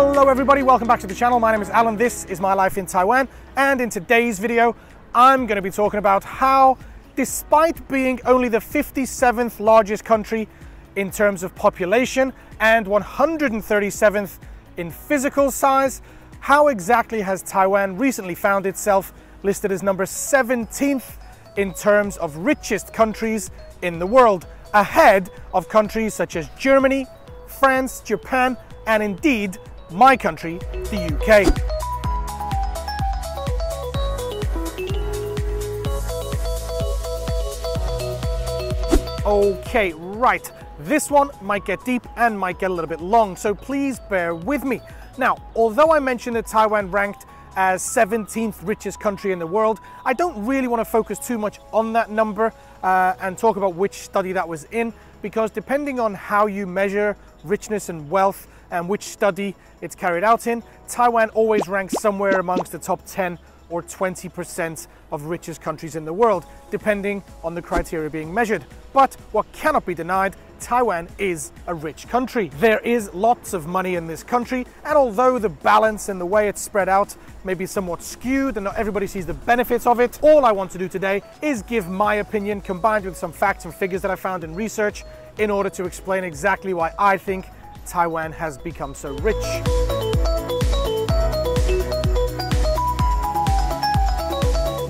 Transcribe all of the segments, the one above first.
Hello everybody, welcome back to the channel. My name is Alan, this is My Life in Taiwan, and in today's video I'm going to be talking about how, despite being only the 57th largest country in terms of population and 137th in physical size, how exactly has Taiwan recently found itself listed as number 17th in terms of richest countries in the world, ahead of countries such as Germany, France, Japan, and indeed my country, the UK. Okay, right. This one might get deep and might get a little bit long, so please bear with me. Now, although I mentioned that Taiwan ranked as 17th richest country in the world, I don't really want to focus too much on that number and talk about which study that was in, because depending on how you measure richness and wealth and which study it's carried out in, Taiwan always ranks somewhere amongst the top 10 or 20% of richest countries in the world, depending on the criteria being measured. But what cannot be denied, Taiwan is a rich country. There is lots of money in this country, and although the balance and the way it's spread out may be somewhat skewed and not everybody sees the benefits of it, all I want to do today is give my opinion combined with some facts and figures that I found in research in order to explain exactly why I think Taiwan has become so rich.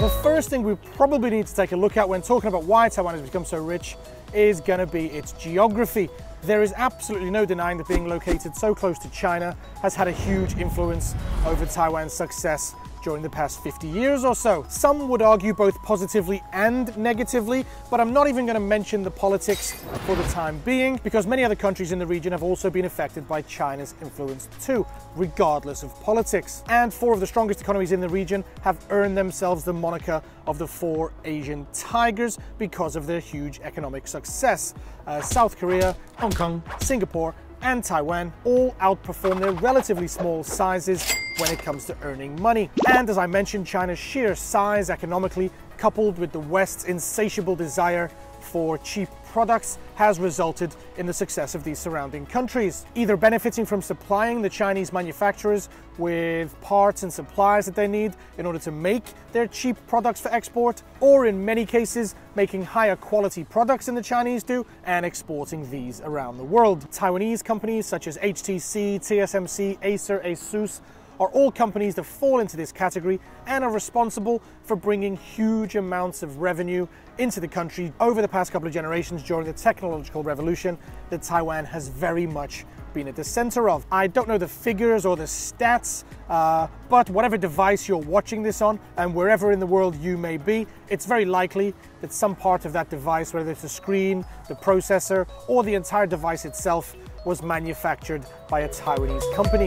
The first thing we probably need to take a look at when talking about why Taiwan has become so rich is going to be its geography. There is absolutely no denying that being located so close to China has had a huge influence over Taiwan's success during the past 50 years or so. Some would argue both positively and negatively, but I'm not even going to mention the politics for the time being, because many other countries in the region have also been affected by China's influence too, regardless of politics. And four of the strongest economies in the region have earned themselves the moniker of the four Asian tigers because of their huge economic success. South Korea, Hong Kong, Singapore, and Taiwan all outperform their relatively small sizes when it comes to earning money. And as I mentioned, China's sheer size economically, coupled with the West's insatiable desire for cheap products, has resulted in the success of these surrounding countries, either benefiting from supplying the Chinese manufacturers with parts and supplies that they need in order to make their cheap products for export, or in many cases making higher quality products than the Chinese do and exporting these around the world. Taiwanese companies such as HTC, TSMC, Acer, ASUS are all companies that fall into this category and are responsible for bringing huge amounts of revenue into the country over the past couple of generations during the technological revolution that Taiwan has very much been at the center of. I don't know the figures or the stats, but whatever device you're watching this on and wherever in the world you may be, it's very likely that some part of that device, whether it's the screen, the processor, or the entire device itself, was manufactured by a Taiwanese company.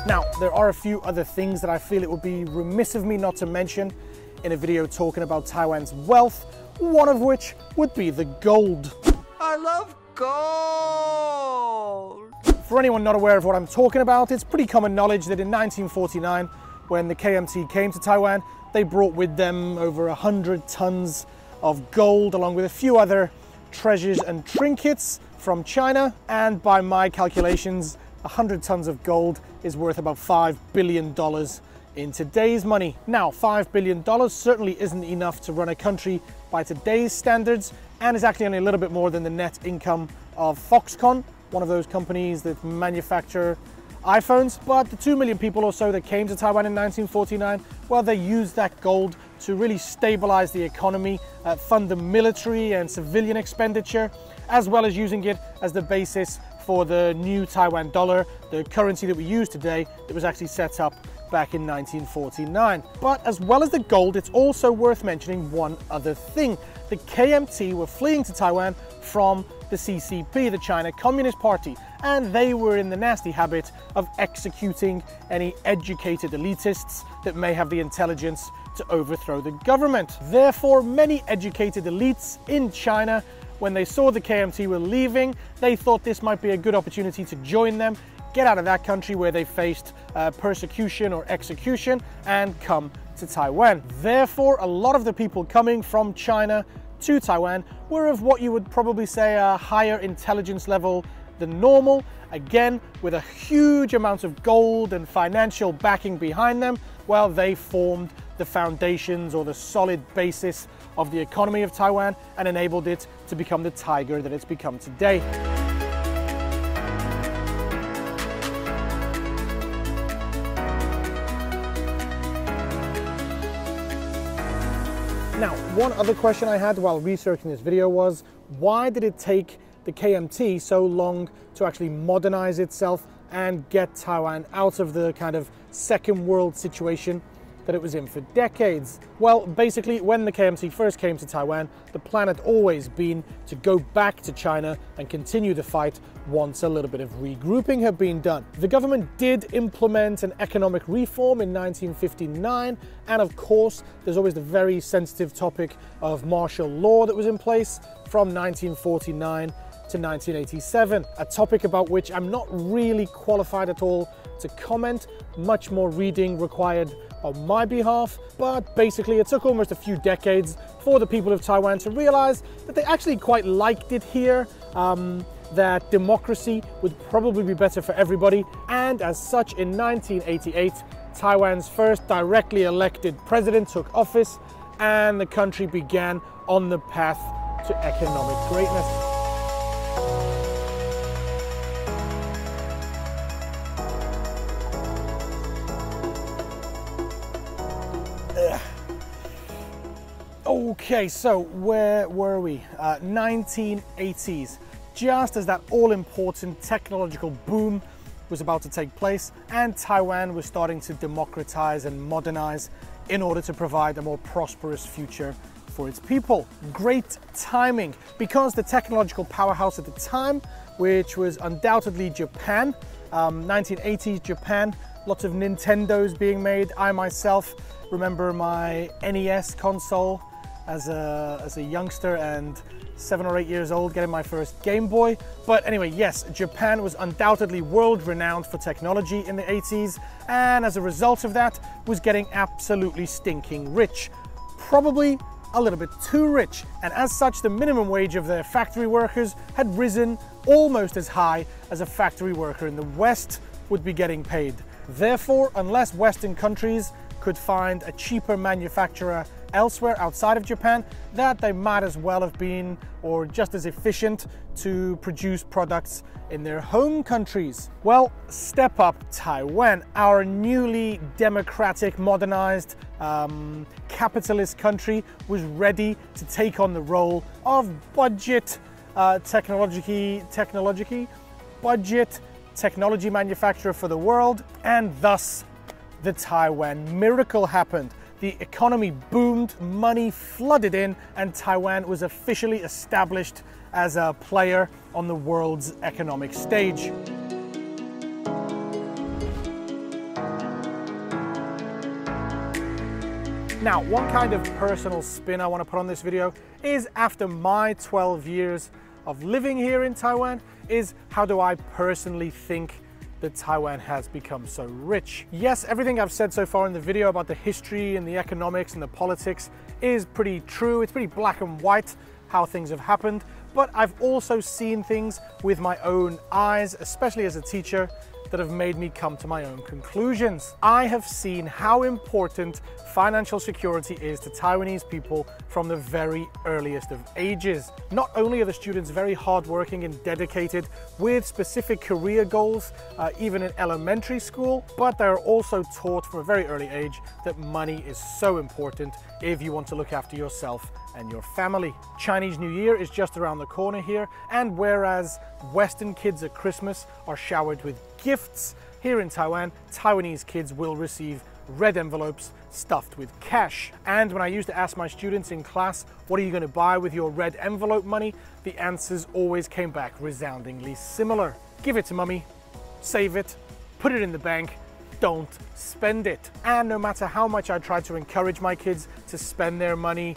Now, there are a few other things that I feel it would be remiss of me not to mention in a video talking about Taiwan's wealth, one of which would be the gold. I love gold! For anyone not aware of what I'm talking about, it's pretty common knowledge that in 1949, when the KMT came to Taiwan, they brought with them over 100 tons of gold, along with a few other treasures and trinkets from China, and by my calculations, 100 tons of gold is worth about $5 billion in today's money. Now, $5 billion certainly isn't enough to run a country by today's standards, and is actually only a little bit more than the net income of Foxconn, one of those companies that manufacture iPhones. But the 2 million people or so that came to Taiwan in 1949, well, they used that gold to really stabilize the economy, fund the military and civilian expenditure, as well as using it as the basis for the new Taiwan dollar, the currency that we use today, that was actually set up back in 1949. But as well as the gold, it's also worth mentioning one other thing. The KMT were fleeing to Taiwan from the CCP, the China Communist Party, and they were in the nasty habit of executing any educated elitists that may have the intelligence to overthrow the government. Therefore, many educated elites in China, when they saw the KMT were leaving, they thought this might be a good opportunity to join them, get out of that country where they faced persecution or execution, and come to Taiwan. Therefore, a lot of the people coming from China to Taiwan were of what you would probably say a higher intelligence level than normal, again with a huge amount of gold and financial backing behind them. Well, they formed the foundations or the solid basis of the economy of Taiwan and enabled it to become the tiger that it's become today. Now, one other question I had while researching this video was, why did it take the KMT so long to actually modernize itself and get Taiwan out of the kind of second world situation that it was in for decades? Well, basically, when the KMT first came to Taiwan, the plan had always been to go back to China and continue the fight once a little bit of regrouping had been done. The government did implement an economic reform in 1959, and of course, there's always the very sensitive topic of martial law that was in place from 1949 to 1987, a topic about which I'm not really qualified at all to comment. Much more reading required on my behalf, but basically it took almost a few decades for the people of Taiwan to realize that they actually quite liked it here, that democracy would probably be better for everybody, and as such in 1988 Taiwan's first directly elected president took office and the country began on the path to economic greatness. Okay, so where were we? 1980s, just as that all-important technological boom was about to take place and Taiwan was starting to democratize and modernize in order to provide a more prosperous future for its people. Great timing, because the technological powerhouse at the time, which was undoubtedly Japan, 1980s Japan, lots of Nintendos being made. I myself remember my NES console as a youngster and 7 or 8 years old, getting my first Game Boy. But anyway, yes, Japan was undoubtedly world-renowned for technology in the 80s, and as a result of that, was getting absolutely stinking rich. Probably a little bit too rich, and as such, the minimum wage of their factory workers had risen almost as high as a factory worker in the West would be getting paid. Therefore, unless Western countries could find a cheaper manufacturer elsewhere outside of Japan, that they might as well have been, or just as efficient, to produce products in their home countries. Well, step up Taiwan, our newly democratic, modernized, capitalist country, was ready to take on the role of budget technology manufacturer for the world, and thus the Taiwan miracle happened. The economy boomed, money flooded in, and Taiwan was officially established as a player on the world's economic stage. Now, one kind of personal spin I want to put on this video is, after my 12 years of living here in Taiwan, is how do I personally think that Taiwan has become so rich. Yes, everything I've said so far in the video about the history and the economics and the politics is pretty true. It's pretty black and white how things have happened, but I've also seen things with my own eyes, especially as a teacher, that have made me come to my own conclusions. I have seen how important financial security is to Taiwanese people from the very earliest of ages. Not only are the students very hardworking and dedicated with specific career goals, even in elementary school, but they're also taught from a very early age that money is so important if you want to look after yourself and your family. Chinese New Year is just around the corner here, and whereas Western kids at Christmas are showered with gifts, here in Taiwan, Taiwanese kids will receive red envelopes stuffed with cash. And when I used to ask my students in class, what are you going to buy with your red envelope money? The answers always came back resoundingly similar. Give it to mummy, save it, put it in the bank, don't spend it. And no matter how much I try to encourage my kids to spend their money,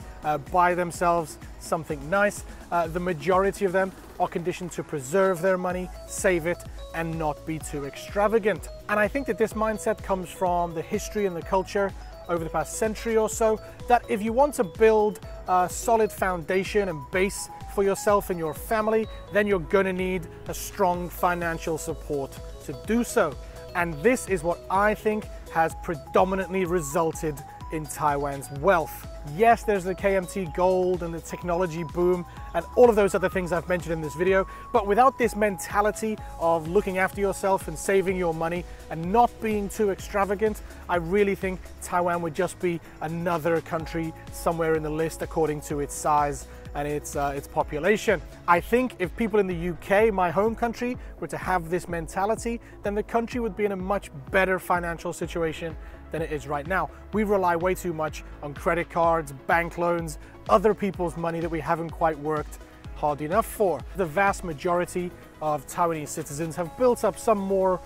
buy themselves something nice, the majority of them are conditioned to preserve their money, save it, and not be too extravagant. And I think that this mindset comes from the history and the culture over the past century or so, that if you want to build a solid foundation and base for yourself and your family, then you're going to need a strong financial support to do so. And this is what I think has predominantly resulted in Taiwan's wealth. Yes, there's the KMT gold and the technology boom and all of those other things I've mentioned in this video, but without this mentality of looking after yourself and saving your money and not being too extravagant, I really think Taiwan would just be another country somewhere in the list according to its size and its population. I think if people in the UK, my home country, were to have this mentality, then the country would be in a much better financial situation than it is right now. We rely way too much on credit cards, bank loans, other people's money that we haven't quite worked hard enough for. The vast majority of Taiwanese citizens have built up some more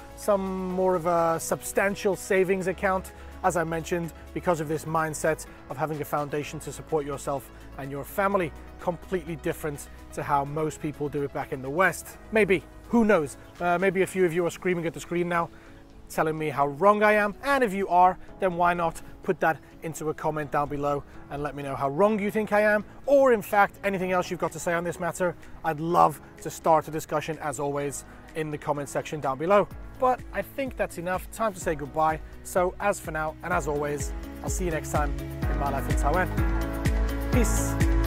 of a substantial savings account, as I mentioned, because of this mindset of having a foundation to support yourself and your family. Completely different to how most people do it back in the West. Maybe, who knows? Maybe a few of you are screaming at the screen now, telling me how wrong I am, and if you are, then why not put that into a comment down below and let me know how wrong you think I am, or in fact anything else you've got to say on this matter. I'd love to start a discussion, as always, in the comment section down below. But I think that's enough. Time to say goodbye. So as for now, and as always, I'll see you next time in My Life in Taiwan. Peace.